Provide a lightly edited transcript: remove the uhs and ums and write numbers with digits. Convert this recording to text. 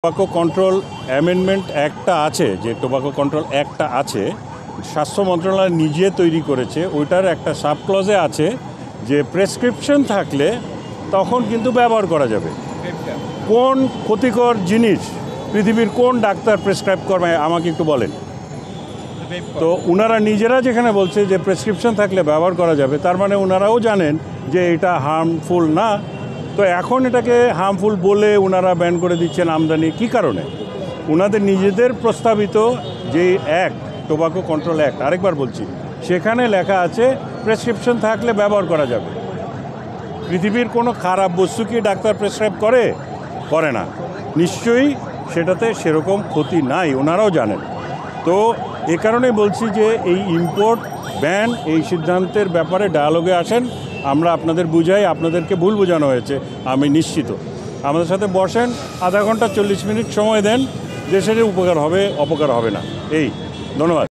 Tobacco control amendment অ্যাক্টটা আছে, যে tobacco control অ্যাক্টটা আছে, স্বাস্থ্য মন্ত্রণালয় নিজে তৈরি করেছে। ওইটার একটা সাব ক্লজে আছে যে প্রেসক্রিপশন থাকলে তখন কিন্তু ব্যবহার করা যাবে। কোন ক্ষতিকর জিনিস পৃথিবীর কোন ডাক্তার প্রেসক্রাইব করবে আমাকে একটু বলেন তো। ওনারা নিজেরা যেখানে বলছে যে প্রেসক্রিপশন থাকলে ব্যবহার করা যাবে, তার মানে ওনারাও জানেন যে এটা হার্মফুল না। তো এখন এটাকে হার্মফুল বলে ওনারা ব্যান করে দিচ্ছেন আমদানি কী কারণে? ওনাদের নিজেদের প্রস্তাবিত যে অ্যাক্ট, টোবাকো কন্ট্রোল অ্যাক্ট, আরেকবার বলছি, সেখানে লেখা আছে প্রেসক্রিপশন থাকলে ব্যবহার করা যাবে। পৃথিবীর কোনো খারাপ বস্তু কি ডাক্তার প্রেসক্রাইব করে না, নিশ্চয়ই সেটাতে সেরকম ক্ষতি নাই, ওনারাও জানেন। তো এ কারণেই বলছি যে এই ইম্পোর্ট ব্যান এই সিদ্ধান্তের ব্যাপারে ডায়ালগে আসেন, আমরা আপনাদের বুঝাই। আপনাদেরকে ভুল বোঝানো হয়েছে আমি নিশ্চিত। আমাদের সাথে বসেন, আধা ঘন্টা 40 মিনিট সময় দেন, দেশের উপকার হবে, অপকার হবে না। এই ধন্যবাদ।